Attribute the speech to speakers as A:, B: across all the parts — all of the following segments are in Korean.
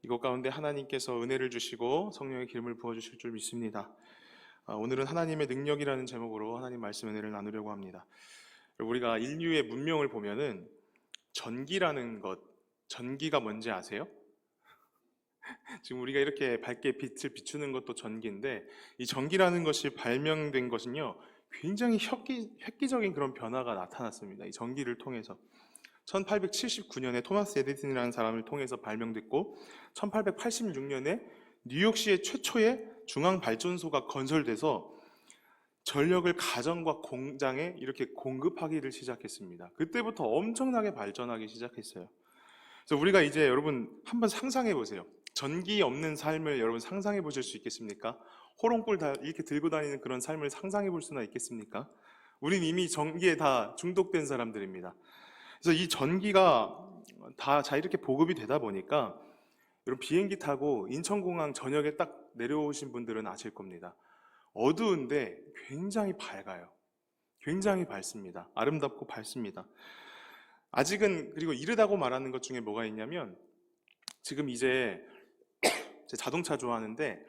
A: 이것 가운데 하나님께서 은혜를 주시고 성령의 기름을 부어주실 줄 믿습니다. 오늘은 하나님의 능력이라는 제목으로 하나님 말씀 은혜를 나누려고 합니다. 우리가 인류의 문명을 보면은 전기라는 것, 전기가 뭔지 아세요? 지금 우리가 이렇게 밝게 빛을 비추는 것도 전기인데, 이 전기라는 것이 발명된 것은요, 굉장히 획기적인 그런 변화가 나타났습니다. 이 전기를 통해서 1879년에 토마스 에디슨이라는 사람을 통해서 발명됐고, 1886년에 뉴욕시의 최초의 중앙발전소가 건설돼서 전력을 가정과 공장에 이렇게 공급하기를 시작했습니다. 그때부터 엄청나게 발전하기 시작했어요. 그래서 우리가 이제 여러분 한번 상상해 보세요. 전기 없는 삶을 여러분 상상해 보실 수 있겠습니까? 호롱불 다 이렇게 들고 다니는 그런 삶을 상상해 볼 수나 있겠습니까? 우린 이미 전기에 다 중독된 사람들입니다. 그래서 이 전기가 다 이렇게 보급이 되다 보니까 여러분 비행기 타고 인천공항 저녁에 딱 내려오신 분들은 아실 겁니다. 어두운데 굉장히 밝아요. 굉장히 밝습니다. 아름답고 밝습니다. 아직은 그리고 이르다고 말하는 것 중에 뭐가 있냐면 지금 이제 제 자동차 좋아하는데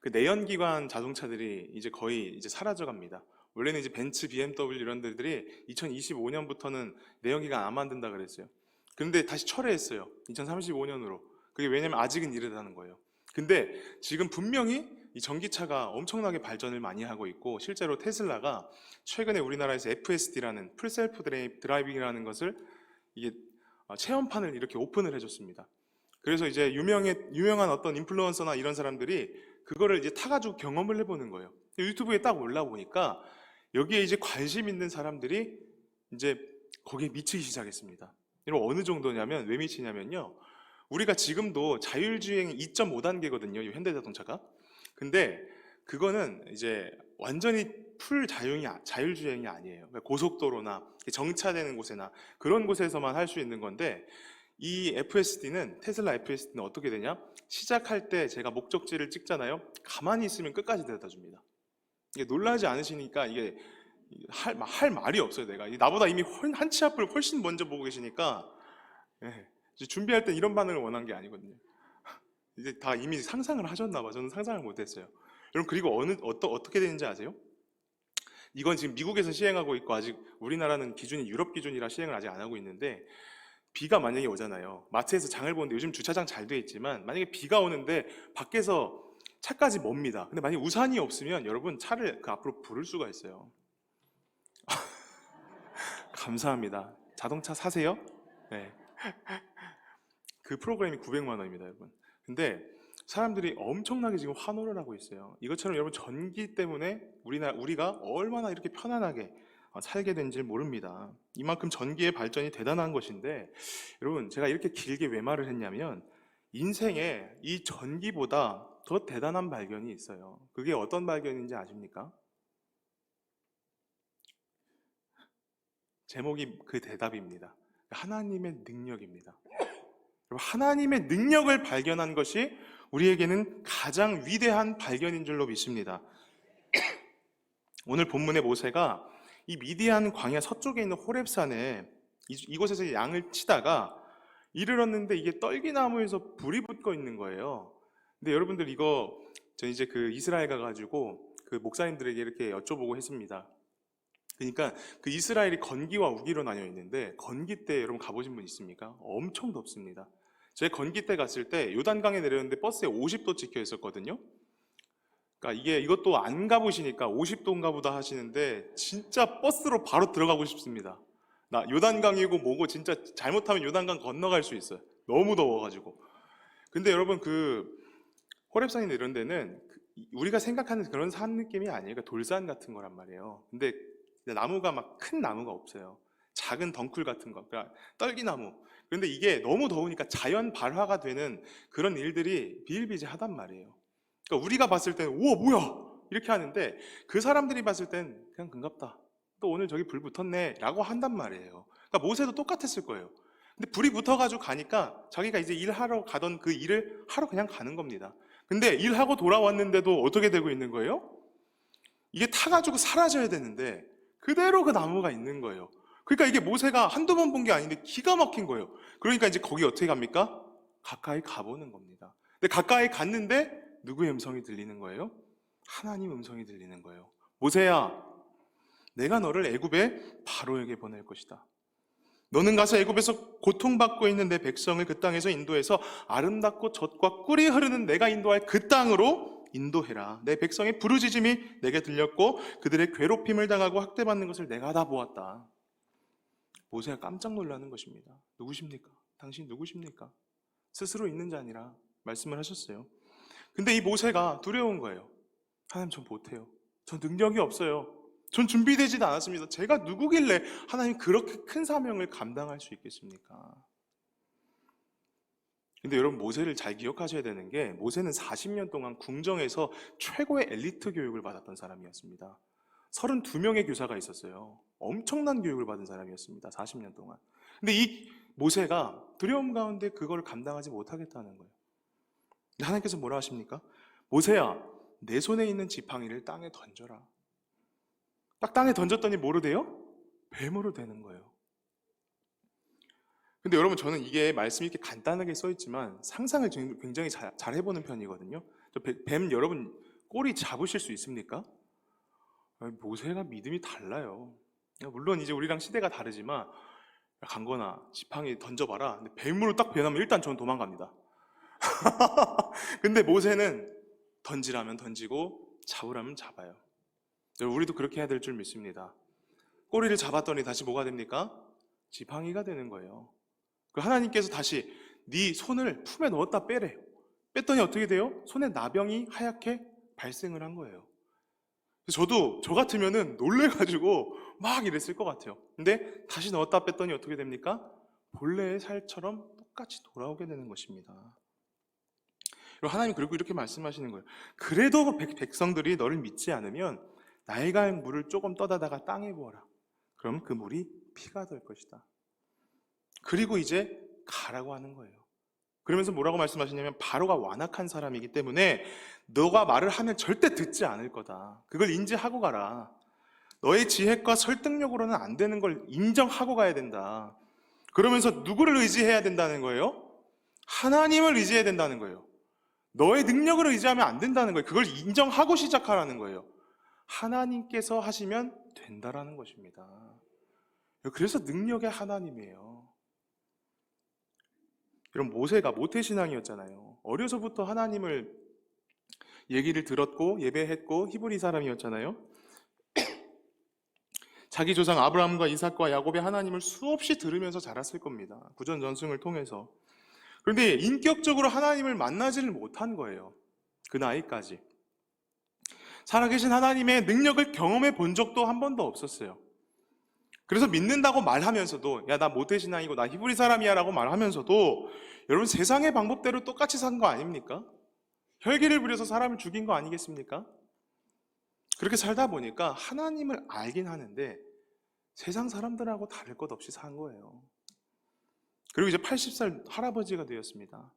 A: 그 내연기관 자동차들이 이제 거의 이제 사라져갑니다. 원래는 이제 벤츠, BMW 이런 데들이 2025년부터는 내연기관 안 만든다 그랬어요. 그런데 다시 철회했어요. 2035년으로. 그게 왜냐면 아직은 이르다는 거예요. 근데 지금 분명히 이 전기차가 엄청나게 발전을 많이 하고 있고 실제로 테슬라가 최근에 우리나라에서 FSD라는 풀셀프 드라이빙이라는 것을 이게 체험판을 이렇게 오픈을 해줬습니다. 그래서 이제 유명한 어떤 인플루언서나 이런 사람들이 그거를 이제 타가지고 경험을 해보는 거예요. 유튜브에 딱 올라보니까 여기에 이제 관심 있는 사람들이 이제 거기에 미치기 시작했습니다. 이런 어느 정도냐면 왜 미치냐면요. 우리가 지금도 자율주행 2.5단계거든요. 이 현대자동차가. 근데 그거는 이제 완전히 풀 자율주행이 아니에요. 그러니까 고속도로나 정차되는 곳에나 그런 곳에서만 할 수 있는 건데 이 FSD는 테슬라 FSD는 어떻게 되냐? 시작할 때 제가 목적지를 찍잖아요. 가만히 있으면 끝까지 데려다 줍니다. 이게 놀라지 않으시니까 이게 할 말이 없어요. 내가 나보다 이미 한 치 앞을 훨씬 먼저 보고 계시니까 이제 준비할 때 이런 반응을 원한 게 아니거든요. 이제 다 이미 상상을 하셨나 봐. 저는 상상을 못했어요. 여러분 그리고 어떻게 되는지 아세요? 이건 지금 미국에서 시행하고 있고 아직 우리나라는 기준이 유럽 기준이라 시행을 아직 안 하고 있는데 비가 만약에 오잖아요. 마트에서 장을 보는데 요즘 주차장 잘 돼 있지만 만약에 비가 오는데 밖에서 차까지 멉니다. 근데 만약에 우산이 없으면 여러분 차를 그 앞으로 부를 수가 있어요. 감사합니다. 자동차 사세요? 네. 그 프로그램이 900만 원입니다, 여러분. 근데 사람들이 엄청나게 지금 환호를 하고 있어요. 이것처럼 여러분 전기 때문에 우리가 얼마나 이렇게 편안하게 살게 된지 모릅니다. 이만큼 전기의 발전이 대단한 것인데 여러분 제가 이렇게 길게 왜 말을 했냐면 인생에 이 전기보다 더 대단한 발견이 있어요. 그게 어떤 발견인지 아십니까? 제목이 그 대답입니다. 하나님의 능력입니다. 하나님의 능력을 발견한 것이 우리에게는 가장 위대한 발견인 줄로 믿습니다. 오늘 본문의 모세가 이 미디안 광야 서쪽에 있는 호렙산에 이곳에서 양을 치다가 이르렀는데 이게 떨기나무에서 불이 붙고 있는 거예요. 근데 여러분들 이거 저 이제 그 이스라엘 가가지고 그 목사님들에게 이렇게 여쭤보고 했습니다. 그러니까 그 이스라엘이 건기와 우기로 나뉘어 있는데 건기 때 여러분 가보신 분 있습니까? 엄청 덥습니다. 제 건기 때 갔을 때 요단강에 내렸는데 버스에 50도 찍혀 있었거든요. 그러니까 이것도 안 가보시니까 50도인가 보다 하시는데 진짜 버스로 바로 들어가고 싶습니다. 나 요단강이고 뭐고 진짜 잘못하면 요단강 건너갈 수 있어요. 너무 더워가지고. 근데 여러분 그 호렙산이나 이런 데는 우리가 생각하는 그런 산 느낌이 아니에요. 그러니까 돌산 같은 거란 말이에요. 근데 나무가 막 큰 나무가 없어요. 작은 덩쿨 같은 거, 그러니까 떨기나무. 그런데 이게 너무 더우니까 자연 발화가 되는 그런 일들이 비일비재하단 말이에요. 그러니까 우리가 봤을 때는 우와 뭐야 이렇게 하는데 그 사람들이 봤을 땐 그냥 금갑다. 또 오늘 저기 불 붙었네 라고 한단 말이에요. 그러니까 모세도 똑같았을 거예요. 근데 불이 붙어가지고 가니까 자기가 이제 일하러 가던 그 일을 하러 그냥 가는 겁니다. 근데 일하고 돌아왔는데도 어떻게 되고 있는 거예요? 이게 타가지고 사라져야 되는데 그대로 그 나무가 있는 거예요. 그러니까 이게 모세가 한두 번 본 게 아닌데 기가 막힌 거예요. 그러니까 이제 거기 어떻게 갑니까? 가까이 가보는 겁니다. 근데 가까이 갔는데 누구의 음성이 들리는 거예요? 하나님 음성이 들리는 거예요. 모세야, 내가 너를 애굽의 바로에게 보낼 것이다. 너는 가서 애굽에서 고통받고 있는 내 백성을 그 땅에서 인도해서 아름답고 젖과 꿀이 흐르는 내가 인도할 그 땅으로 인도해라. 내 백성의 부르짖음이 내게 들렸고 그들의 괴롭힘을 당하고 학대받는 것을 내가 다 보았다. 모세가 깜짝 놀라는 것입니다. 누구십니까? 당신 누구십니까? 스스로 있는 자 아니라 말씀을 하셨어요. 근데 이 모세가 두려운 거예요. 하나님, 전 못해요. 전 능력이 없어요. 전 준비되지도 않았습니다. 제가 누구길래 하나님 그렇게 큰 사명을 감당할 수 있겠습니까? 근데 여러분, 모세를 잘 기억하셔야 되는 게, 모세는 40년 동안 궁정에서 최고의 엘리트 교육을 받았던 사람이었습니다. 32명의 교사가 있었어요. 엄청난 교육을 받은 사람이었습니다. 40년 동안. 근데 이 모세가 두려움 가운데 그걸 감당하지 못하겠다는 거예요. 근데 하나님께서 뭐라 하십니까? 모세야, 내 손에 있는 지팡이를 땅에 던져라. 딱 땅에 던졌더니 뭐로 돼요? 뱀으로 되는 거예요. 근데 여러분, 저는 이게 말씀이 이렇게 간단하게 써있지만 상상을 굉장히 잘 해보는 편이거든요. 뱀 여러분 꼬리 잡으실 수 있습니까? 모세가 믿음이 달라요. 물론 이제 우리랑 시대가 다르지만, 강건아 지팡이 던져봐라. 근데 뱀으로 딱 변하면 일단 저는 도망갑니다. 근데 모세는 던지라면 던지고 잡으라면 잡아요. 우리도 그렇게 해야 될 줄 믿습니다. 꼬리를 잡았더니 다시 뭐가 됩니까? 지팡이가 되는 거예요. 그 하나님께서 다시 네 손을 품에 넣었다 빼래요. 뺐더니 어떻게 돼요? 손에 나병이 하얗게 발생을 한 거예요. 저도 저 같으면은 놀래가지고 막 이랬을 것 같아요. 근데 다시 넣었다 뺐더니 어떻게 됩니까? 본래의 살처럼 똑같이 돌아오게 되는 것입니다. 하나님 그리고 이렇게 말씀하시는 거예요. 그래도 백성들이 너를 믿지 않으면 나의 갈 물을 조금 떠다다가 땅에 부어라. 그럼 그 물이 피가 될 것이다. 그리고 이제 가라고 하는 거예요. 그러면서 뭐라고 말씀하시냐면, 바로가 완악한 사람이기 때문에 너가 말을 하면 절대 듣지 않을 거다. 그걸 인지하고 가라. 너의 지혜과 설득력으로는 안 되는 걸 인정하고 가야 된다. 그러면서 누구를 의지해야 된다는 거예요? 하나님을 의지해야 된다는 거예요. 너의 능력을 의지하면 안 된다는 거예요. 그걸 인정하고 시작하라는 거예요. 하나님께서 하시면 된다라는 것입니다. 그래서 능력의 하나님이에요. 여러분, 모세가 모태신앙이었잖아요. 어려서부터 하나님을 얘기를 들었고 예배했고 히브리 사람이었잖아요. 자기 조상 아브라함과 이삭과 야곱의 하나님을 수없이 들으면서 자랐을 겁니다. 구전전승을 통해서. 그런데 인격적으로 하나님을 만나지를 못한 거예요. 그 나이까지. 살아계신 하나님의 능력을 경험해 본 적도 한 번도 없었어요. 그래서 믿는다고 말하면서도, 야, 나 모태신앙이고 나 히브리 사람이야 라고 말하면서도, 여러분 세상의 방법대로 똑같이 산 거 아닙니까? 혈기를 부려서 사람을 죽인 거 아니겠습니까? 그렇게 살다 보니까 하나님을 알긴 하는데 세상 사람들하고 다를 것 없이 산 거예요. 그리고 이제 80살 할아버지가 되었습니다.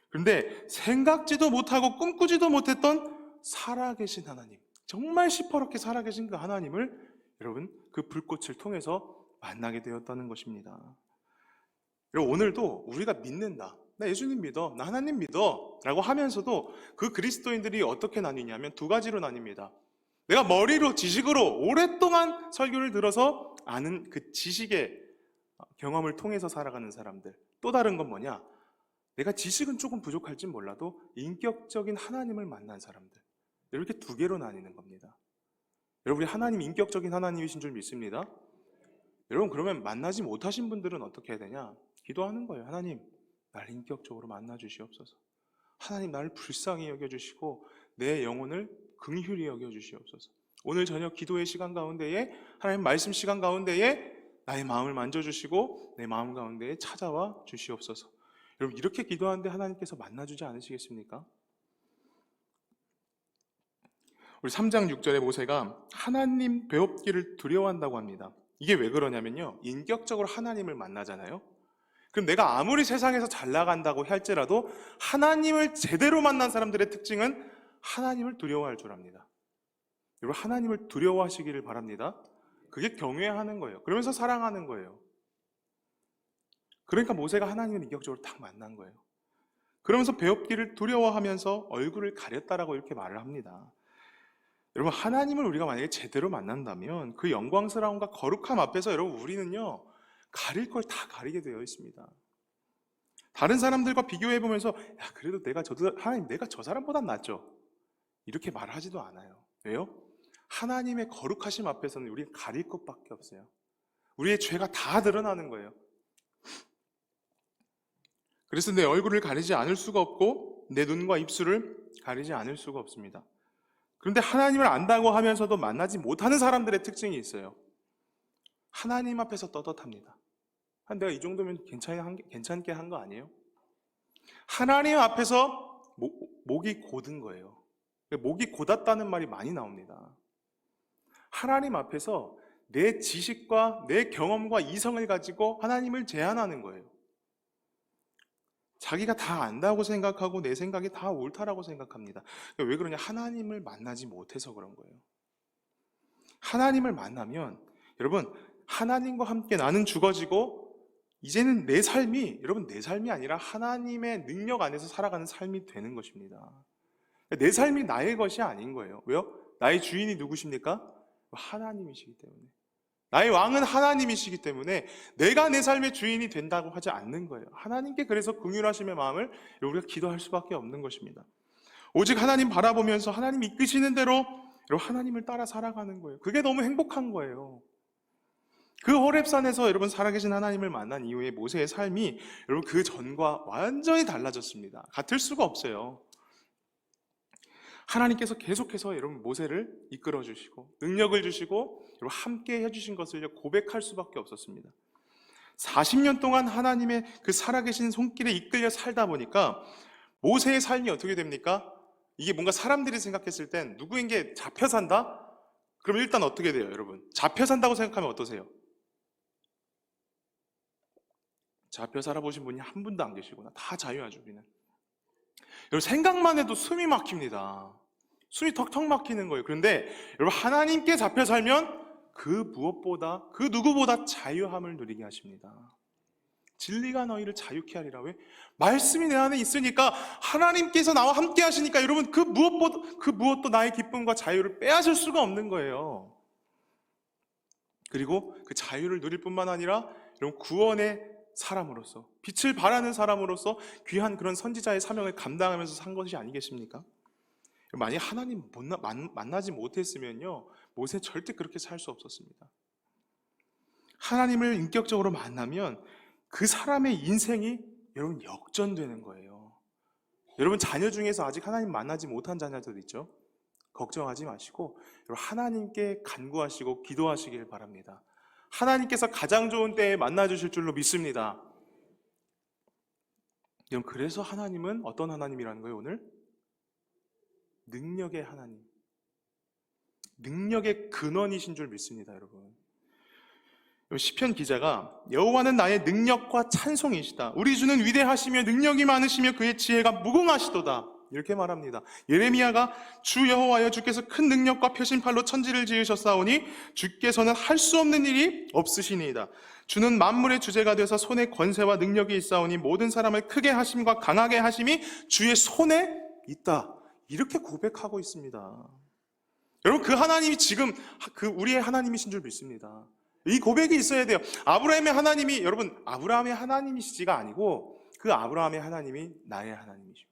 A: 그런데 생각지도 못하고 꿈꾸지도 못했던 살아계신 하나님, 정말 시퍼렇게 살아계신 그 하나님을 여러분 그 불꽃을 통해서 만나게 되었다는 것입니다. 여러분, 오늘도 우리가 믿는다, 나 예수님 믿어, 나 하나님 믿어 라고 하면서도 그 그리스도인들이 어떻게 나뉘냐면 두 가지로 나뉩니다. 내가 머리로 지식으로 오랫동안 설교를 들어서 아는 그 지식의 경험을 통해서 살아가는 사람들. 또 다른 건 뭐냐? 내가 지식은 조금 부족할진 몰라도 인격적인 하나님을 만난 사람들. 이렇게 두 개로 나뉘는 겁니다. 여러분, 우리 하나님 인격적인 하나님이신 줄 믿습니다. 여러분, 그러면 만나지 못하신 분들은 어떻게 해야 되냐? 기도하는 거예요. 하나님, 날 인격적으로 만나 주시옵소서. 하나님, 나를 불쌍히 여겨주시고 내 영혼을 긍휼히 여겨주시옵소서. 오늘 저녁 기도의 시간 가운데에, 하나님 말씀 시간 가운데에 나의 마음을 만져주시고 내 마음 가운데에 찾아와 주시옵소서. 여러분, 이렇게 기도하는데 하나님께서 만나주지 않으시겠습니까? 우리 3장 6절에 모세가 하나님 배웁기를 두려워한다고 합니다. 이게 왜 그러냐면요, 인격적으로 하나님을 만나잖아요. 그럼 내가 아무리 세상에서 잘 나간다고 할지라도 하나님을 제대로 만난 사람들의 특징은 하나님을 두려워할 줄 압니다. 여러분, 하나님을 두려워하시기를 바랍니다. 그 그게 경외하는 거예요. 그러면서 사랑하는 거예요. 그러니까 모세가 하나님을 인격적으로 딱 만난 거예요. 그러면서 배웁기를 두려워하면서 얼굴을 가렸다라고 이렇게 말을 합니다. 여러분, 하나님을 우리가 만약에 제대로 만난다면 그 영광스러움과 거룩함 앞에서 여러분 우리는요, 가릴 걸 다 가리게 되어 있습니다. 다른 사람들과 비교해 보면서 야, 그래도 하나님 내가 저 사람보단 낫죠, 이렇게 말하지도 않아요. 왜요? 하나님의 거룩하심 앞에서는 우리가 가릴 것밖에 없어요. 우리의 죄가 다 드러나는 거예요. 그래서 내 얼굴을 가리지 않을 수가 없고 내 눈과 입술을 가리지 않을 수가 없습니다. 그런데 하나님을 안다고 하면서도 만나지 못하는 사람들의 특징이 있어요. 하나님 앞에서 떳떳합니다. 내가 이 정도면 괜찮게 한 거 아니에요? 하나님 앞에서 목이 곧은 거예요. 목이 곧았다는 말이 많이 나옵니다. 하나님 앞에서 내 지식과 내 경험과 이성을 가지고 하나님을 제한하는 거예요. 자기가 다 안다고 생각하고 내 생각이 다 옳다라고 생각합니다. 왜 그러냐? 하나님을 만나지 못해서 그런 거예요. 하나님을 만나면 여러분, 하나님과 함께 나는 죽어지고 이제는 내 삶이, 여러분, 내 삶이 아니라 하나님의 능력 안에서 살아가는 삶이 되는 것입니다. 내 삶이 나의 것이 아닌 거예요. 왜요? 나의 주인이 누구십니까? 하나님이시기 때문에. 나의 왕은 하나님이시기 때문에 내가 내 삶의 주인이 된다고 하지 않는 거예요. 하나님께 그래서 긍휼하심의 마음을 우리가 기도할 수밖에 없는 것입니다. 오직 하나님 바라보면서 하나님 이끄시는 대로 하나님을 따라 살아가는 거예요. 그게 너무 행복한 거예요. 그 호렙산에서 여러분 살아계신 하나님을 만난 이후에 모세의 삶이 여러분 그 전과 완전히 달라졌습니다. 같을 수가 없어요. 하나님께서 계속해서 여러분 모세를 이끌어 주시고 능력을 주시고 여러분 함께 해주신 것을 고백할 수밖에 없었습니다. 40년 동안 하나님의 그 살아계신 손길에 이끌려 살다 보니까 모세의 삶이 어떻게 됩니까? 이게 뭔가 사람들이 생각했을 땐 누구에게 잡혀 산다? 그럼 일단 어떻게 돼요, 여러분? 잡혀 산다고 생각하면 어떠세요? 잡혀 살아보신 분이 한 분도 안 계시구나. 다 자유하죠, 우리는. 여러분, 생각만 해도 숨이 막힙니다. 숨이 턱턱 막히는 거예요. 그런데 여러분, 하나님께 잡혀 살면 그 무엇보다, 그 누구보다 자유함을 누리게 하십니다. 진리가 너희를 자유케 하리라. 왜? 말씀이 내 안에 있으니까, 하나님께서 나와 함께 하시니까 여러분 그 무엇도 나의 기쁨과 자유를 빼앗을 수가 없는 거예요. 그리고 그 자유를 누릴 뿐만 아니라 여러분 구원의 사람으로서, 빛을 발하는 사람으로서 귀한 그런 선지자의 사명을 감당하면서 산 것이 아니겠습니까? 만약 하나님 만나지 못했으면요, 모세 절대 그렇게 살 수 없었습니다. 하나님을 인격적으로 만나면 그 사람의 인생이 여러분 역전되는 거예요. 여러분 자녀 중에서 아직 하나님 만나지 못한 자녀들 있죠? 걱정하지 마시고 여러분 하나님께 간구하시고 기도하시길 바랍니다. 하나님께서 가장 좋은 때에 만나주실 줄로 믿습니다. 여러분, 그래서 하나님은 어떤 하나님이라는 거예요, 오늘? 능력의 하나님, 능력의 근원이신 줄 믿습니다. 여러분, 시편 기자가 여호와는 나의 능력과 찬송이시다, 우리 주는 위대하시며 능력이 많으시며 그의 지혜가 무궁하시도다, 이렇게 말합니다. 예레미야가 주 여호와여, 주께서 큰 능력과 표심팔로 천지를 지으셨사오니 주께서는 할 수 없는 일이 없으시니이다. 주는 만물의 주제가 되어서 손에 권세와 능력이 있사오니 모든 사람을 크게 하심과 강하게 하심이 주의 손에 있다, 이렇게 고백하고 있습니다. 여러분, 그 하나님이 지금 우리의 하나님이신 줄 믿습니다. 이 고백이 있어야 돼요. 아브라함의 하나님이, 여러분, 아브라함의 하나님이시지가 아니고 그 아브라함의 하나님이 나의 하나님이십니다.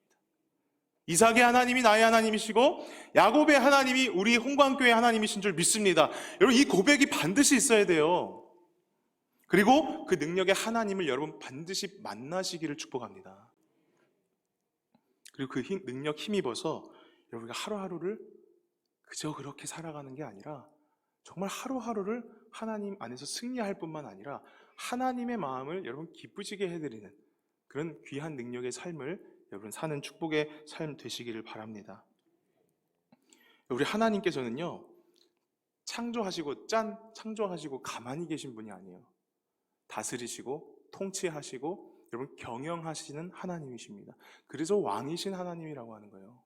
A: 이삭의 하나님이 나의 하나님이시고 야곱의 하나님이 우리 홍광교회 하나님이신 줄 믿습니다. 여러분, 이 고백이 반드시 있어야 돼요. 그리고 그 능력의 하나님을 여러분 반드시 만나시기를 축복합니다. 그리고 그 능력 힘입어서 여러분가 하루하루를 그저 그렇게 살아가는 게 아니라 정말 하루하루를 하나님 안에서 승리할 뿐만 아니라 하나님의 마음을 여러분 기쁘시게 해드리는 그런 귀한 능력의 삶을 여러분 사는 축복의 삶 되시기를 바랍니다. 우리 하나님께서는요, 창조하시고 가만히 계신 분이 아니에요. 다스리시고 통치하시고 여러분 경영하시는 하나님이십니다. 그래서 왕이신 하나님이라고 하는 거예요.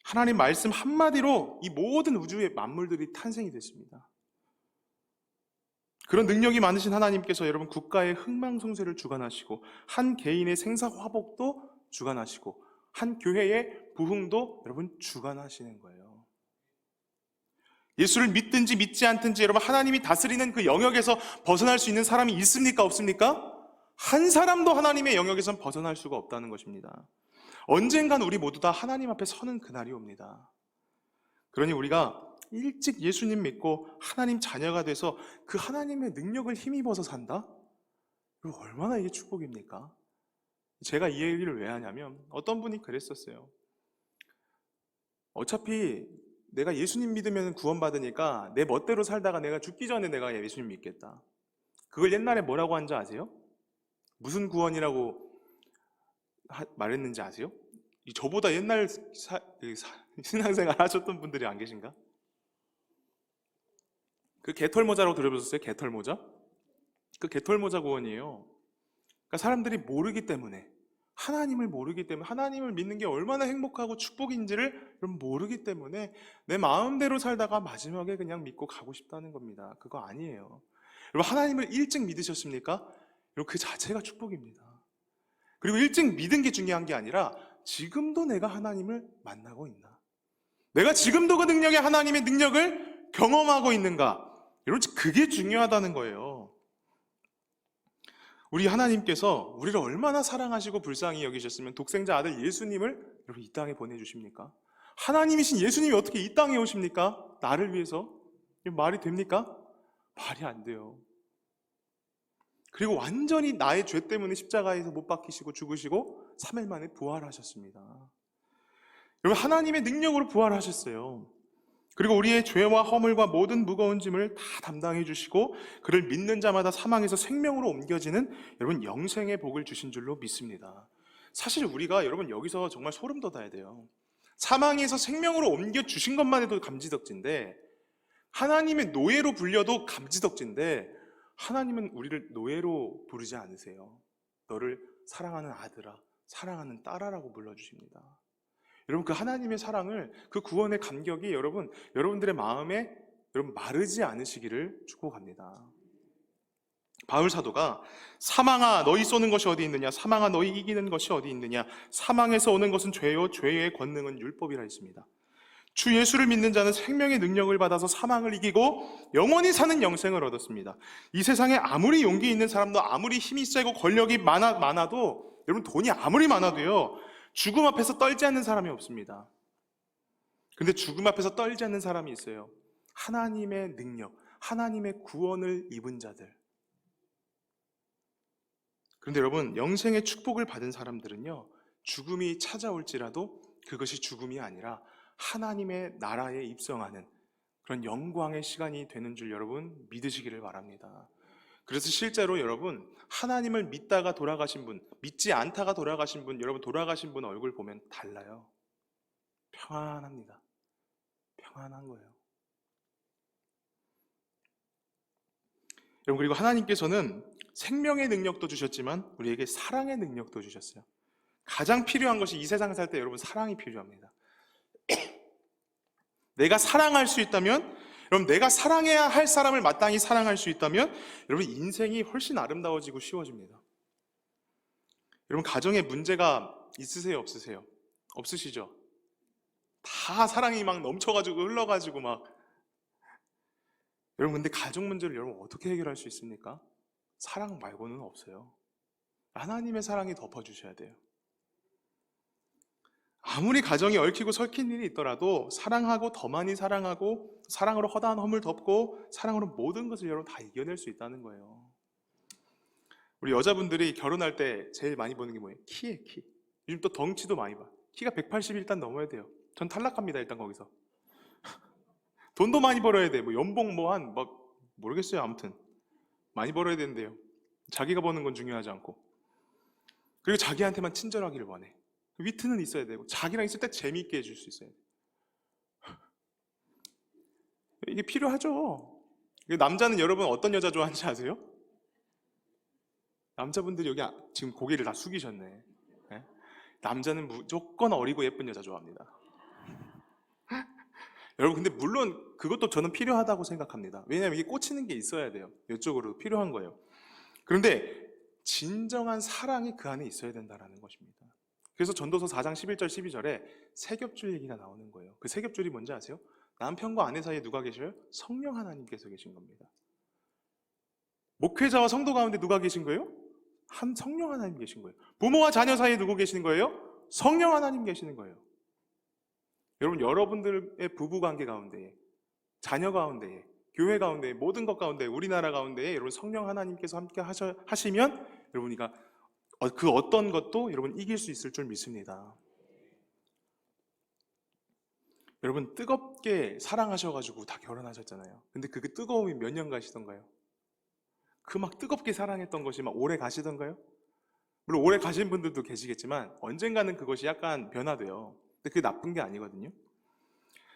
A: 하나님 말씀 한마디로 이 모든 우주의 만물들이 탄생이 됐습니다. 그런 능력이 많으신 하나님께서 여러분 국가의 흥망성쇠를 주관하시고 한 개인의 생사화복도 주관하시고 한 교회의 부흥도 여러분 주관하시는 거예요. 예수를 믿든지 믿지 않든지 여러분 하나님이 다스리는 그 영역에서 벗어날 수 있는 사람이 있습니까? 없습니까? 한 사람도 하나님의 영역에선 벗어날 수가 없다는 것입니다. 언젠간 우리 모두 다 하나님 앞에 서는 그날이 옵니다. 그러니 우리가 일찍 예수님 믿고 하나님 자녀가 돼서 그 하나님의 능력을 힘입어서 산다? 얼마나 이게 축복입니까? 제가 이 얘기를 왜 하냐면 어떤 분이 그랬었어요. 어차피 내가 예수님 믿으면 구원받으니까 내 멋대로 살다가 내가 죽기 전에 내가 예수님 믿겠다. 그걸 옛날에 뭐라고 한지 아세요? 무슨 구원이라고 말했는지 아세요? 저보다 옛날 신앙생활 하셨던 분들이 안 계신가? 그 개털모자라고 들어보셨어요? 개털모자? 그 개털모자 구원이에요. 그러니까 사람들이 모르기 때문에, 하나님을 모르기 때문에, 하나님을 믿는 게 얼마나 행복하고 축복인지를 모르기 때문에 내 마음대로 살다가 마지막에 그냥 믿고 가고 싶다는 겁니다. 그거 아니에요. 여러분 하나님을 일찍 믿으셨습니까? 여러분 그 자체가 축복입니다. 그리고 일찍 믿은 게 중요한 게 아니라 지금도 내가 하나님을 만나고 있나? 내가 지금도 그 능력의 하나님의 능력을 경험하고 있는가? 여러분 그게 중요하다는 거예요. 우리 하나님께서 우리를 얼마나 사랑하시고 불쌍히 여기셨으면 독생자 아들 예수님을 여러분 이 땅에 보내주십니까? 하나님이신 예수님이 어떻게 이 땅에 오십니까? 나를 위해서? 말이 됩니까? 말이 안 돼요. 그리고 완전히 나의 죄 때문에 십자가에서 못 박히시고 죽으시고 3일 만에 부활하셨습니다. 여러분 하나님의 능력으로 부활하셨어요. 그리고 우리의 죄와 허물과 모든 무거운 짐을 다 담당해 주시고 그를 믿는 자마다 사망에서 생명으로 옮겨지는 여러분 영생의 복을 주신 줄로 믿습니다. 사실 우리가 여러분 여기서 정말 소름 돋아야 돼요. 사망에서 생명으로 옮겨 주신 것만 해도 감지덕지인데 하나님의 노예로 불려도 감지덕지인데 하나님은 우리를 노예로 부르지 않으세요. 너를 사랑하는 아들아, 사랑하는 딸아라고 불러주십니다. 여러분 그 하나님의 사랑을, 그 구원의 감격이 여러분들의 마음에 여러분 마르지 않으시기를 축복합니다. 바울 사도가 사망아 너희 쏘는 것이 어디 있느냐, 사망아 너희 이기는 것이 어디 있느냐, 사망에서 오는 것은 죄요 죄의 권능은 율법이라 했습니다. 주 예수를 믿는 자는 생명의 능력을 받아서 사망을 이기고 영원히 사는 영생을 얻었습니다. 이 세상에 아무리 용기 있는 사람도, 아무리 힘이 세고 권력이 많아도 여러분 돈이 아무리 많아도요 죽음 앞에서 떨지 않는 사람이 없습니다. 근데 죽음 앞에서 떨지 않는 사람이 있어요. 하나님의 능력, 하나님의 구원을 입은 자들. 그런데 여러분 영생의 축복을 받은 사람들은요 죽음이 찾아올지라도 그것이 죽음이 아니라 하나님의 나라에 입성하는 그런 영광의 시간이 되는 줄 여러분 믿으시기를 바랍니다. 그래서 실제로 여러분 하나님을 믿다가 돌아가신 분, 믿지 않다가 돌아가신 분, 여러분 돌아가신 분 얼굴 보면 달라요. 평안합니다. 평안한 거예요. 여러분 그리고 하나님께서는 생명의 능력도 주셨지만 우리에게 사랑의 능력도 주셨어요. 가장 필요한 것이 이 세상 살 때 여러분 사랑이 필요합니다. 내가 사랑할 수 있다면, 여러분 내가 사랑해야 할 사람을 마땅히 사랑할 수 있다면 여러분 인생이 훨씬 아름다워지고 쉬워집니다. 여러분 가정에 문제가 있으세요? 없으세요? 없으시죠? 다 사랑이 막 넘쳐가지고 흘러가지고 막. 여러분 근데 가정 문제를 여러분 어떻게 해결할 수 있습니까? 사랑 말고는 없어요. 하나님의 사랑이 덮어주셔야 돼요. 아무리 가정이 얽히고 설킨 일이 있더라도 사랑하고 더 많이 사랑하고 사랑으로 허다한 허물 덮고 사랑으로 모든 것을 여러분 다 이겨낼 수 있다는 거예요. 우리 여자분들이 결혼할 때 제일 많이 보는 게 뭐예요? 키예요, 키. 요즘 또 덩치도 많이 봐. 키가 180이 일단 넘어야 돼요. 전 탈락합니다. 일단 거기서. 돈도 많이 벌어야 돼. 뭐 연봉 모르겠어요. 아무튼 많이 벌어야 되는데요. 자기가 버는 건 중요하지 않고. 그리고 자기한테만 친절하기를 원해. 위트는 있어야 되고 자기랑 있을 때 재미있게 해줄 수 있어야 돼요. 이게 필요하죠. 남자는 여러분 어떤 여자 좋아하는지 아세요? 남자분들이 여기 지금 고개를 다 숙이셨네. 네? 남자는 무조건 어리고 예쁜 여자 좋아합니다. 여러분, 근데 물론 그것도 저는 필요하다고 생각합니다. 왜냐하면 이게 꽂히는 게 있어야 돼요. 이쪽으로 필요한 거예요. 그런데 진정한 사랑이 그 안에 있어야 된다는 것입니다. 그래서 전도서 4장 11절 12절에 세겹줄 얘기가 나오는 거예요. 그 세겹줄이 뭔지 아세요? 남편과 아내 사이에 누가 계셔요? 성령 하나님께서 계신 겁니다. 목회자와 성도 가운데 누가 계신 거예요? 한 성령 하나님 계신 거예요. 부모와 자녀 사이에 누구 계시는 거예요? 성령 하나님 계시는 거예요. 여러분, 여러분들의 부부관계 가운데, 자녀 가운데, 교회 가운데, 모든 것 가운데, 우리나라 가운데 여러분 성령 하나님께서 함께 하시면 여러분이가 그 어떤 것도 여러분 이길 수 있을 줄 믿습니다. 여러분, 뜨겁게 사랑하셔가지고 다 결혼하셨잖아요. 근데 그 뜨거움이 몇 년 가시던가요? 그 막 뜨겁게 사랑했던 것이 막 오래 가시던가요? 물론 오래 가신 분들도 계시겠지만 언젠가는 그것이 약간 변화돼요. 근데 그게 나쁜 게 아니거든요.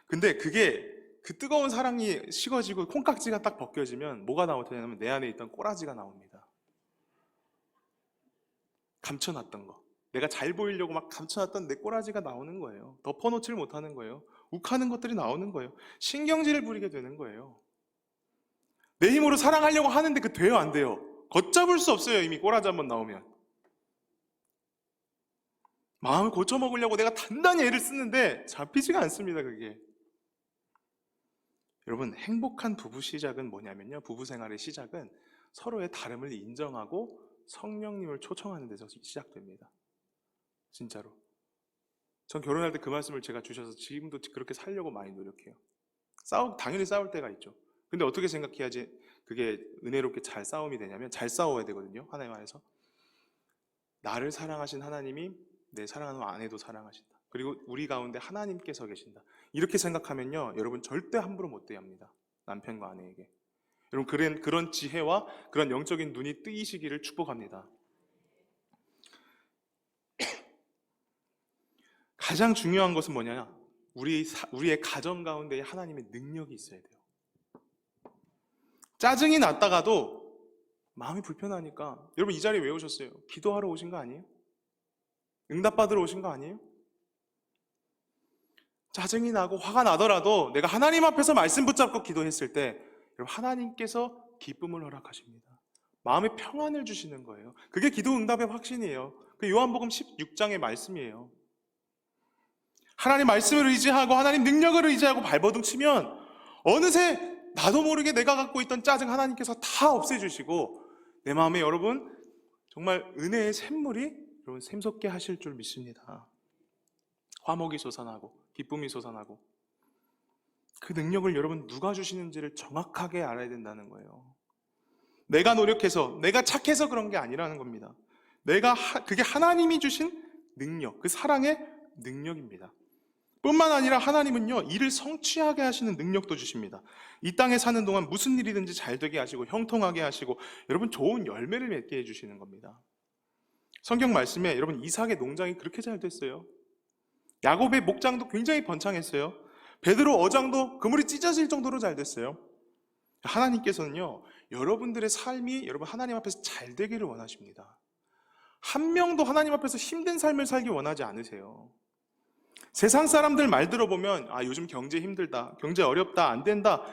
A: 근데 그게 그 뜨거운 사랑이 식어지고 콩깍지가 딱 벗겨지면 뭐가 나오냐면 내 안에 있던 꼬라지가 나옵니다. 감춰놨던 거, 내가 잘 보이려고 막 감춰놨던 내 꼬라지가 나오는 거예요. 덮어놓지를 못하는 거예요. 욱하는 것들이 나오는 거예요. 신경질을 부리게 되는 거예요. 내 힘으로 사랑하려고 하는데 그 돼요, 안 돼요? 걷잡을 수 없어요. 이미 꼬라지 한번 나오면. 마음을 고쳐먹으려고 내가 단단히 애를 쓰는데 잡히지가 않습니다, 그게. 여러분, 행복한 부부 시작은 뭐냐면요, 부부 생활의 시작은 서로의 다름을 인정하고 성령님을 초청하는 데서 시작됩니다. 진짜로. 전 결혼할 때 그 말씀을 제가 주셔서 지금도 그렇게 살려고 많이 노력해요. 당연히 싸울 때가 있죠. 근데 어떻게 생각해야지 그게 은혜롭게 잘 싸움이 되냐면, 잘 싸워야 되거든요, 하나님 안에서. 나를 사랑하신 하나님이 내 사랑하는 아내도 사랑하신다. 그리고 우리 가운데 하나님께서 계신다. 이렇게 생각하면요, 여러분 절대 함부로 못 대합니다. 남편과 아내에게. 여러분, 그런 지혜와 그런 영적인 눈이 뜨이시기를 축복합니다. 가장 중요한 것은 뭐냐? 우리의 가정 가운데 하나님의 능력이 있어야 돼요. 짜증이 났다가도 마음이 불편하니까, 여러분 이 자리에 왜 오셨어요? 기도하러 오신 거 아니에요? 응답받으러 오신 거 아니에요? 짜증이 나고 화가 나더라도 내가 하나님 앞에서 말씀 붙잡고 기도했을 때 여러분, 하나님께서 기쁨을 허락하십니다. 마음의 평안을 주시는 거예요. 그게 기도 응답의 확신이에요. 그 요한복음 16장의 말씀이에요. 하나님 말씀을 의지하고 하나님 능력을 의지하고 발버둥 치면 어느새 나도 모르게 내가 갖고 있던 짜증 하나님께서 다 없애주시고 내 마음에 여러분 정말 은혜의 샘물이 여러분 샘솟게 하실 줄 믿습니다. 화목이 솟아나고 기쁨이 솟아나고, 그 능력을 여러분 누가 주시는지를 정확하게 알아야 된다는 거예요. 내가 노력해서, 내가 착해서 그런 게 아니라는 겁니다. 그게 하나님이 주신 능력, 그 사랑의 능력입니다. 뿐만 아니라 하나님은요, 일을 성취하게 하시는 능력도 주십니다. 이 땅에 사는 동안 무슨 일이든지 잘 되게 하시고 형통하게 하시고 여러분 좋은 열매를 맺게 해주시는 겁니다. 성경 말씀에 여러분 이삭의 농장이 그렇게 잘 됐어요. 야곱의 목장도 굉장히 번창했어요. 베드로 어장도 그물이 찢어질 정도로 잘 됐어요. 하나님께서는요, 여러분들의 삶이 여러분 하나님 앞에서 잘 되기를 원하십니다. 한 명도 하나님 앞에서 힘든 삶을 살기 원하지 않으세요. 세상 사람들 말 들어보면 요즘 경제 힘들다, 경제 어렵다, 안 된다.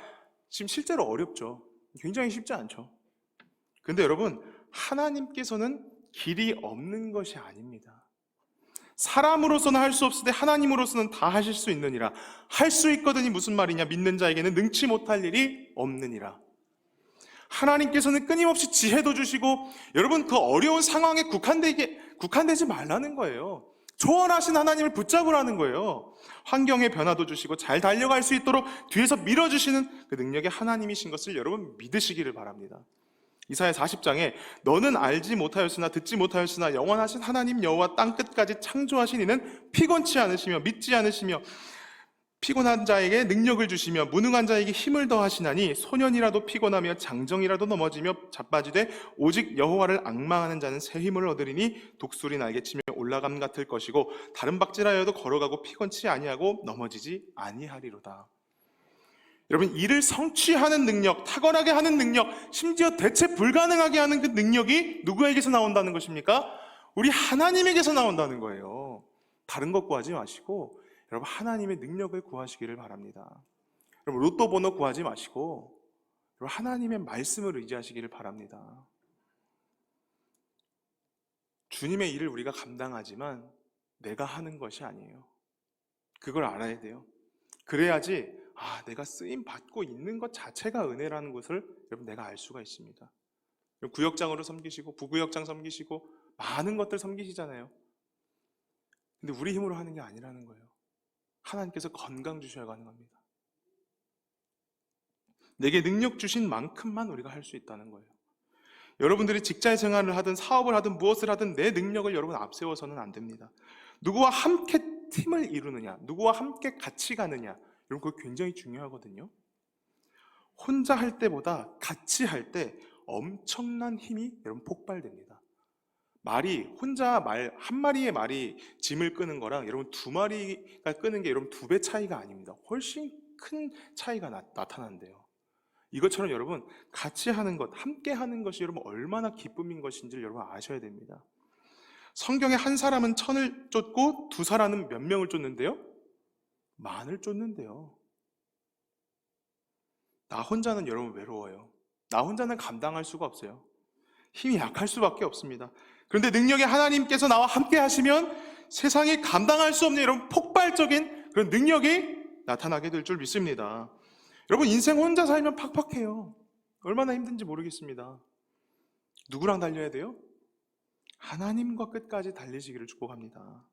A: 지금 실제로 어렵죠. 굉장히 쉽지 않죠. 근데 여러분, 하나님께서는 길이 없는 것이 아닙니다. 사람으로서는 할 수 없으되 하나님으로서는 다 하실 수 있느니라. 할 수 있거든이 무슨 말이냐? 믿는 자에게는 능치 못할 일이 없느니라. 하나님께서는 끊임없이 지혜도 주시고 여러분 그 어려운 상황에 국한되지 말라는 거예요. 초월하신 하나님을 붙잡으라는 거예요. 환경의 변화도 주시고 잘 달려갈 수 있도록 뒤에서 밀어주시는 그 능력의 하나님이신 것을 여러분 믿으시기를 바랍니다. 이사야 40장에 너는 알지 못하였으나 듣지 못하였으나 영원하신 하나님 여호와 땅끝까지 창조하신 이는 피곤치 않으시며 믿지 않으시며 피곤한 자에게 능력을 주시며 무능한 자에게 힘을 더하시나니 소년이라도 피곤하며 장정이라도 넘어지며 자빠지되 오직 여호와를 앙망하는 자는 새 힘을 얻으리니 독수리 날개치며 올라감 같을 것이고 다른 박질하여도 걸어가고 피곤치 아니하고 넘어지지 아니하리로다. 여러분, 일을 성취하는 능력, 탁월하게 하는 능력, 심지어 대체 불가능하게 하는 그 능력이 누구에게서 나온다는 것입니까? 우리 하나님에게서 나온다는 거예요. 다른 것 구하지 마시고 여러분 하나님의 능력을 구하시기를 바랍니다. 여러분 로또 번호 구하지 마시고 여러분 하나님의 말씀을 의지하시기를 바랍니다. 주님의 일을 우리가 감당하지만 내가 하는 것이 아니에요. 그걸 알아야 돼요. 그래야지 내가 쓰임 받고 있는 것 자체가 은혜라는 것을 여러분 내가 알 수가 있습니다. 구역장으로 섬기시고 부구역장 섬기시고 많은 것들 섬기시잖아요. 근데 우리 힘으로 하는 게 아니라는 거예요. 하나님께서 건강 주셔야 가능합니다. 내게 능력 주신 만큼만 우리가 할 수 있다는 거예요. 여러분들이 직장 생활을 하든 사업을 하든 무엇을 하든 내 능력을 여러분 앞세워서는 안 됩니다. 누구와 함께 팀을 이루느냐, 누구와 함께 같이 가느냐, 여러분 그거 굉장히 중요하거든요. 혼자 할 때보다 같이 할 때 엄청난 힘이 여러분 폭발됩니다. 혼자 한 마리의 말이 짐을 끄는 거랑 여러분 두 마리가 끄는 게 여러분 2배 차이가 아닙니다. 훨씬 큰 차이가 나타난대요. 이것처럼 여러분 같이 하는 것, 함께 하는 것이 여러분 얼마나 기쁨인 것인지를 여러분 아셔야 됩니다. 성경에 한 사람은 1000을 쫓고 2사람은 몇 명을 쫓는데요? 10,000을 쫓는데요. 나 혼자는 여러분 외로워요. 나 혼자는 감당할 수가 없어요. 힘이 약할 수밖에 없습니다. 그런데 능력의 하나님께서 나와 함께 하시면 세상이 감당할 수 없는 이런 폭발적인 그런 능력이 나타나게 될 줄 믿습니다. 여러분 인생 혼자 살면 팍팍해요. 얼마나 힘든지 모르겠습니다. 누구랑 달려야 돼요? 하나님과 끝까지 달리시기를 축복합니다.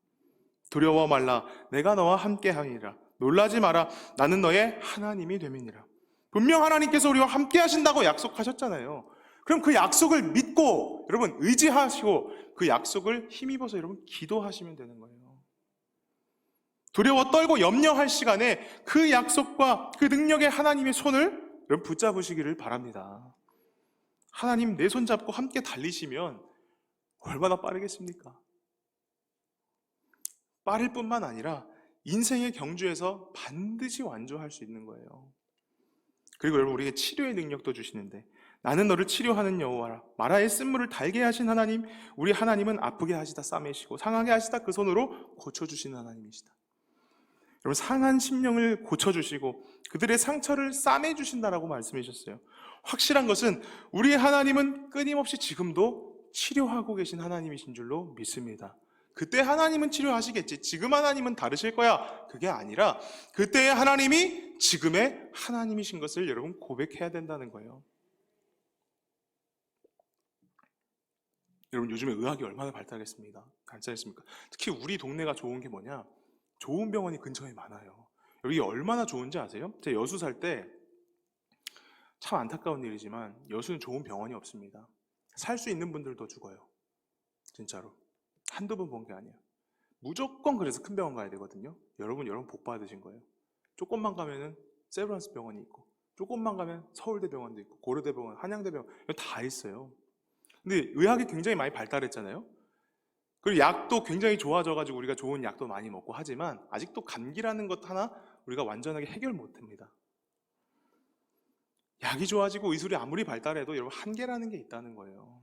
A: 두려워 말라, 내가 너와 함께 하리라. 놀라지 마라, 나는 너의 하나님이 됨이니라. 분명 하나님께서 우리와 함께 하신다고 약속하셨잖아요. 그럼 그 약속을 믿고 여러분 의지하시고 그 약속을 힘입어서 여러분 기도하시면 되는 거예요. 두려워 떨고 염려할 시간에 그 약속과 그 능력의 하나님의 손을 여러분 붙잡으시기를 바랍니다. 하나님 내 손 잡고 함께 달리시면 얼마나 빠르겠습니까? 빠를 뿐만 아니라 인생의 경주에서 반드시 완주할 수 있는 거예요. 그리고 여러분 우리에게 치료의 능력도 주시는데 나는 너를 치료하는 여호와라. 마라의 쓴물을 달게 하신 하나님, 우리 하나님은 아프게 하시다 싸매시고 상하게 하시다 그 손으로 고쳐주시는 하나님이시다. 여러분 상한 심령을 고쳐주시고 그들의 상처를 싸매주신다라고 말씀해 주셨어요. 확실한 것은 우리의 하나님은 끊임없이 지금도 치료하고 계신 하나님이신 줄로 믿습니다. 그때 하나님은 치료하시겠지, 지금 하나님은 다르실 거야, 그게 아니라 그때의 하나님이 지금의 하나님이신 것을 여러분 고백해야 된다는 거예요. 여러분 요즘에 의학이 얼마나 발달했습니까? 특히 우리 동네가 좋은 게 뭐냐, 좋은 병원이 근처에 많아요. 여기 얼마나 좋은지 아세요? 제가 여수 살 때 참 안타까운 일이지만 여수는 좋은 병원이 없습니다. 살 수 있는 분들도 죽어요. 진짜로. 한두 번 본 게 아니에요. 무조건 그래서 큰 병원 가야 되거든요. 여러분 복 받으신 거예요. 조금만 가면은 세브란스 병원이 있고, 조금만 가면 서울대 병원도 있고, 고려대 병원, 한양대 병원 다 있어요. 근데 의학이 굉장히 많이 발달했잖아요. 그리고 약도 굉장히 좋아져가지고 우리가 좋은 약도 많이 먹고 하지만 아직도 감기라는 것 하나 우리가 완전하게 해결 못합니다. 약이 좋아지고 의술이 아무리 발달해도 여러분 한계라는 게 있다는 거예요.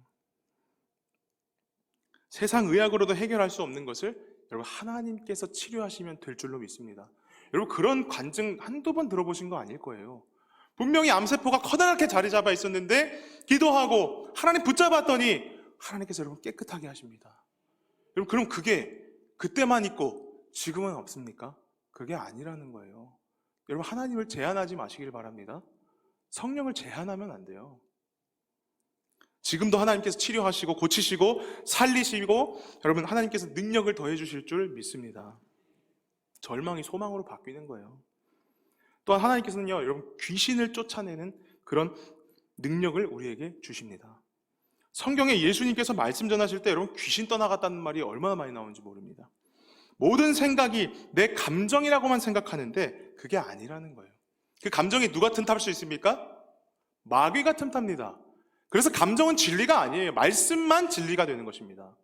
A: 세상 의학으로도 해결할 수 없는 것을 여러분 하나님께서 치료하시면 될 줄로 믿습니다. 여러분 그런 관증 한두 번 들어보신 거 아닐 거예요. 분명히 암세포가 커다랗게 자리 잡아 있었는데 기도하고 하나님 붙잡았더니 하나님께서 여러분 깨끗하게 하십니다. 여러분 그럼 그게 그때만 있고 지금은 없습니까? 그게 아니라는 거예요. 여러분 하나님을 제한하지 마시길 바랍니다. 성령을 제한하면 안 돼요. 지금도 하나님께서 치료하시고 고치시고 살리시고 여러분 하나님께서 능력을 더해 주실 줄 믿습니다. 절망이 소망으로 바뀌는 거예요. 또한 하나님께서는요, 여러분 귀신을 쫓아내는 그런 능력을 우리에게 주십니다. 성경에 예수님께서 말씀 전하실 때 여러분 귀신 떠나갔다는 말이 얼마나 많이 나오는지 모릅니다. 모든 생각이 내 감정이라고만 생각하는데 그게 아니라는 거예요. 그 감정이 누가 틈탈 수 있습니까? 마귀가 틈탑니다. 그래서 감정은 진리가 아니에요. 말씀만 진리가 되는 것입니다.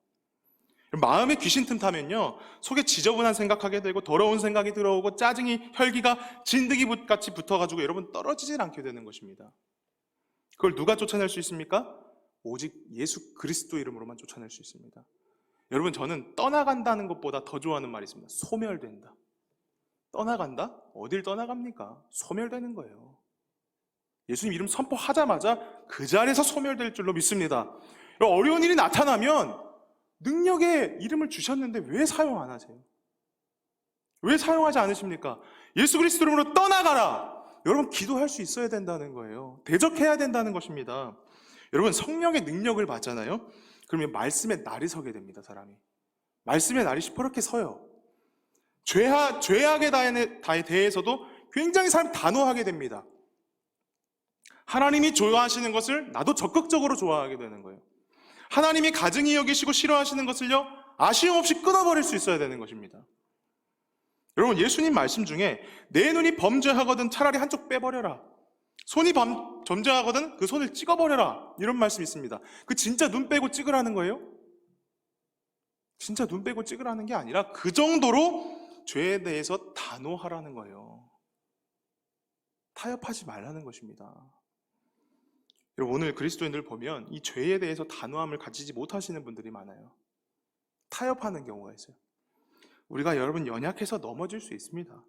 A: 마음에 귀신 틈타면요, 속에 지저분한 생각하게 되고 더러운 생각이 들어오고 짜증이, 혈기가 진드기같이 붙어가지고 여러분 떨어지질 않게 되는 것입니다. 그걸 누가 쫓아낼 수 있습니까? 오직 예수 그리스도 이름으로만 쫓아낼 수 있습니다. 여러분 저는 떠나간다는 것보다 더 좋아하는 말이 있습니다. 소멸된다. 떠나간다? 어딜 떠나갑니까? 소멸되는 거예요. 예수님 이름 선포하자마자 그 자리에서 소멸될 줄로 믿습니다. 어려운 일이 나타나면 능력의 이름을 주셨는데 왜 사용 안 하세요? 왜 사용하지 않으십니까? 예수 그리스도 이름으로 떠나가라! 여러분 기도할 수 있어야 된다는 거예요. 대적해야 된다는 것입니다. 여러분 성령의 능력을 받잖아요. 그러면 말씀의 날이 서게 됩니다. 사람이 말씀의 날이 시퍼렇게 서요. 죄악에 대해서도 굉장히 사람이 단호하게 됩니다. 하나님이 좋아하시는 것을 나도 적극적으로 좋아하게 되는 거예요. 하나님이 가증히 여기시고 싫어하시는 것을요 아쉬움 없이 끊어버릴 수 있어야 되는 것입니다. 여러분 예수님 말씀 중에 내 눈이 범죄하거든 차라리 한쪽 빼버려라, 손이 범죄하거든 그 손을 찍어버려라, 이런 말씀이 있습니다. 그 진짜 눈 빼고 찍으라는 거예요? 진짜 눈 빼고 찍으라는 게 아니라 그 정도로 죄에 대해서 단호하라는 거예요. 타협하지 말라는 것입니다. 여러분 오늘 그리스도인들 보면 이 죄에 대해서 단호함을 가지지 못하시는 분들이 많아요. 타협하는 경우가 있어요. 우리가 여러분 연약해서 넘어질 수 있습니다.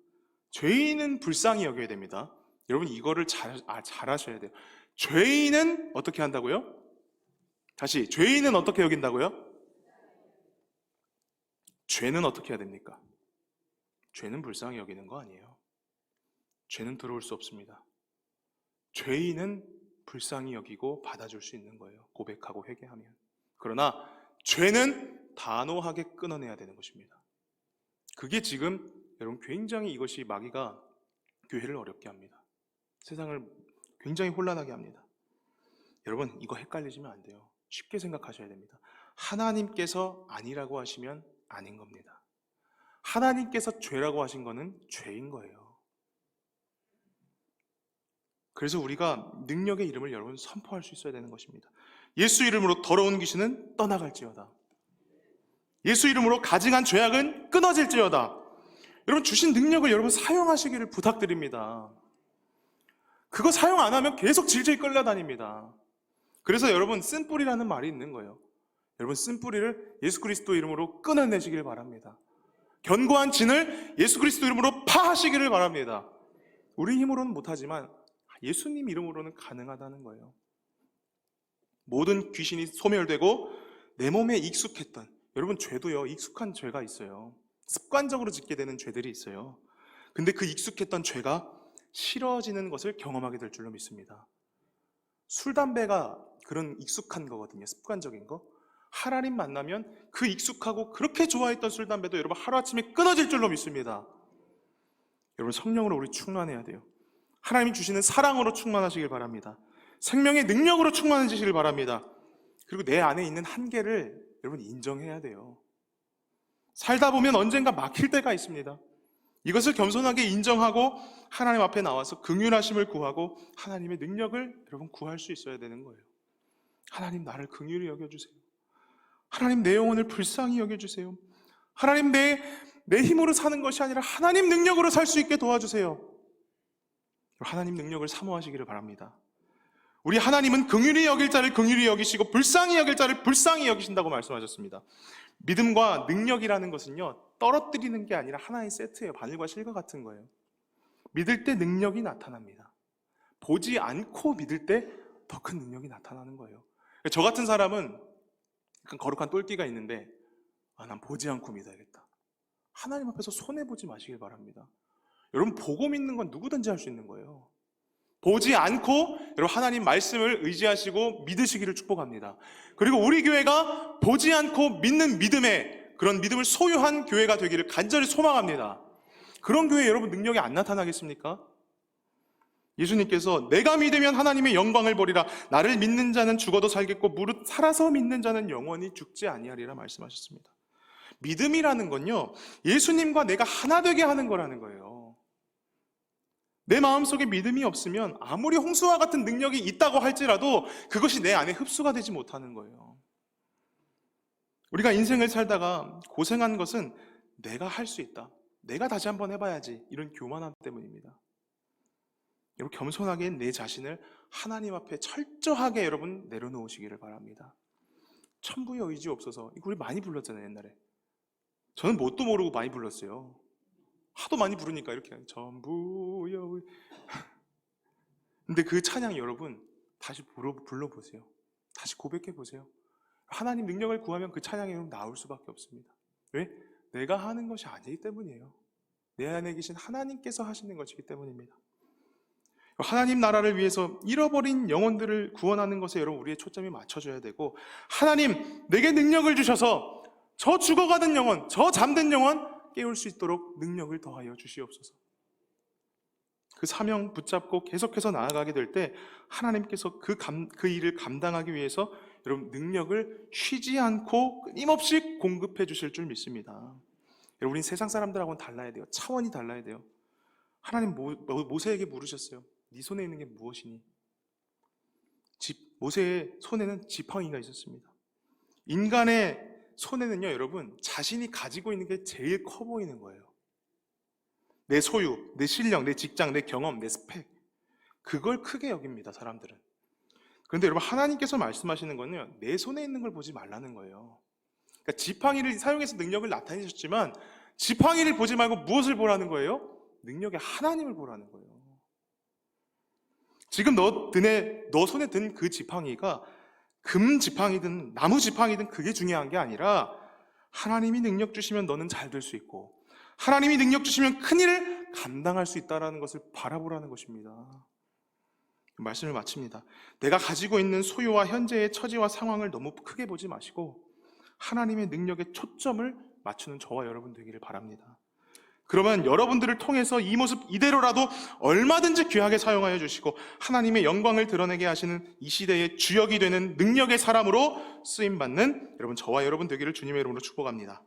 A: 죄인은 불쌍히 여겨야 됩니다. 여러분 이거를 잘 하셔야 돼요. 죄인은 어떻게 한다고요? 다시, 죄인은 어떻게 여긴다고요? 죄는 어떻게 해야 됩니까? 죄는 불쌍히 여기는 거 아니에요. 죄는 들어올 수 없습니다. 죄인은 불쌍히 여기고 받아줄 수 있는 거예요. 고백하고 회개하면. 그러나 죄는 단호하게 끊어내야 되는 것입니다. 그게 지금 여러분 굉장히 이것이 마귀가 교회를 어렵게 합니다. 세상을 굉장히 혼란하게 합니다. 여러분 이거 헷갈리시면 안 돼요. 쉽게 생각하셔야 됩니다. 하나님께서 아니라고 하시면 아닌 겁니다. 하나님께서 죄라고 하신 거는 죄인 거예요. 그래서 우리가 능력의 이름을 여러분 선포할 수 있어야 되는 것입니다. 예수 이름으로 더러운 귀신은 떠나갈지어다. 예수 이름으로 가증한 죄악은 끊어질지어다. 여러분 주신 능력을 여러분 사용하시기를 부탁드립니다. 그거 사용 안 하면 계속 질질 끌려다닙니다. 그래서 여러분 쓴뿌리라는 말이 있는 거예요. 여러분 쓴뿌리를 예수 그리스도 이름으로 끊어내시길 바랍니다. 견고한 진을 예수 그리스도 이름으로 파하시기를 바랍니다. 우리 힘으로는 못하지만 예수님 이름으로는 가능하다는 거예요. 모든 귀신이 소멸되고 내 몸에 익숙했던, 여러분 죄도요 익숙한 죄가 있어요. 습관적으로 짓게 되는 죄들이 있어요. 근데 그 익숙했던 죄가 싫어지는 것을 경험하게 될 줄로 믿습니다. 술, 담배가 그런 익숙한 거거든요. 습관적인 거. 하나님 만나면 그 익숙하고 그렇게 좋아했던 술, 담배도 여러분 하루아침에 끊어질 줄로 믿습니다. 여러분 성령으로 우리 충만해야 돼요. 하나님이 주시는 사랑으로 충만하시길 바랍니다. 생명의 능력으로 충만해지시길 바랍니다. 그리고 내 안에 있는 한계를 여러분 인정해야 돼요. 살다 보면 언젠가 막힐 때가 있습니다. 이것을 겸손하게 인정하고 하나님 앞에 나와서 긍휼하심을 구하고 하나님의 능력을 여러분 구할 수 있어야 되는 거예요. 하나님 나를 긍휼히 여겨주세요. 하나님 내 영혼을 불쌍히 여겨주세요. 하나님 내 힘으로 사는 것이 아니라 하나님 능력으로 살 수 있게 도와주세요. 하나님 능력을 사모하시기를 바랍니다. 우리 하나님은 긍휼히 여길 자를 긍휼히 여기시고 불쌍히 여길 자를 불쌍히 여기신다고 말씀하셨습니다. 믿음과 능력이라는 것은요 떨어뜨리는 게 아니라 하나의 세트예요. 바늘과 실과 같은 거예요. 믿을 때 능력이 나타납니다. 보지 않고 믿을 때 더 큰 능력이 나타나는 거예요. 저 같은 사람은 약간 거룩한 똘끼가 있는데 난 보지 않고 믿어야겠다. 하나님 앞에서 손해보지 마시길 바랍니다. 여러분 보고 믿는 건 누구든지 할 수 있는 거예요. 보지 않고 여러분 하나님 말씀을 의지하시고 믿으시기를 축복합니다. 그리고 우리 교회가 보지 않고 믿는 믿음의 그런 믿음을 소유한 교회가 되기를 간절히 소망합니다. 그런 교회에 여러분 능력이 안 나타나겠습니까? 예수님께서 내가 믿으면 하나님의 영광을 보리라. 나를 믿는 자는 죽어도 살겠고 무릇 살아서 믿는 자는 영원히 죽지 아니하리라 말씀하셨습니다. 믿음이라는 건요 예수님과 내가 하나 되게 하는 거라는 거예요. 내 마음속에 믿음이 없으면 아무리 홍수와 같은 능력이 있다고 할지라도 그것이 내 안에 흡수가 되지 못하는 거예요. 우리가 인생을 살다가 고생한 것은 내가 할 수 있다, 내가 다시 한번 해봐야지, 이런 교만함 때문입니다. 여러분 겸손하게 내 자신을 하나님 앞에 철저하게 여러분 내려놓으시기를 바랍니다. 천부의 의지 없어서, 이거 우리 많이 불렀잖아요. 옛날에 저는 뭣도 모르고 많이 불렀어요. 하도 많이 부르니까 이렇게 전부여. 근데 그 찬양 여러분 다시 불러보세요. 다시 고백해보세요. 하나님 능력을 구하면 그 찬양이 나올 수밖에 없습니다. 왜? 내가 하는 것이 아니기 때문이에요. 내 안에 계신 하나님께서 하시는 것이기 때문입니다. 하나님 나라를 위해서 잃어버린 영혼들을 구원하는 것에 여러분 우리의 초점이 맞춰져야 되고, 하나님 내게 능력을 주셔서 저 죽어가는 영혼, 저 잠든 영혼 깨울 수 있도록 능력을 더하여 주시옵소서. 그 사명 붙잡고 계속해서 나아가게 될 때 하나님께서 그 일을 감당하기 위해서 여러분 능력을 쉬지 않고 끊임없이 공급해 주실 줄 믿습니다. 여러분 우린 세상 사람들하고는 달라야 돼요. 차원이 달라야 돼요. 하나님 모세에게 물으셨어요. 네 손에 있는 게 무엇이니? 모세의 손에는 지팡이가 있었습니다. 인간의 손에는요 여러분 자신이 가지고 있는 게 제일 커 보이는 거예요. 내 소유, 내 실력, 내 직장, 내 경험, 내 스펙, 그걸 크게 여깁니다 사람들은. 그런데 여러분 하나님께서 말씀하시는 거는요 내 손에 있는 걸 보지 말라는 거예요. 그러니까 지팡이를 사용해서 능력을 나타내셨지만 지팡이를 보지 말고 무엇을 보라는 거예요? 능력의 하나님을 보라는 거예요. 지금 너 손에 든 그 지팡이가 금 지팡이든 나무 지팡이든 그게 중요한 게 아니라 하나님이 능력 주시면 너는 잘 될 수 있고 하나님이 능력 주시면 큰 일을 감당할 수 있다는 것을 바라보라는 것입니다. 말씀을 마칩니다. 내가 가지고 있는 소유와 현재의 처지와 상황을 너무 크게 보지 마시고 하나님의 능력에 초점을 맞추는 저와 여러분 되기를 바랍니다. 그러면 여러분들을 통해서 이 모습 이대로라도 얼마든지 귀하게 사용하여 주시고 하나님의 영광을 드러내게 하시는 이 시대의 주역이 되는 능력의 사람으로 쓰임받는 여러분 저와 여러분 되기를 주님의 이름으로 축복합니다.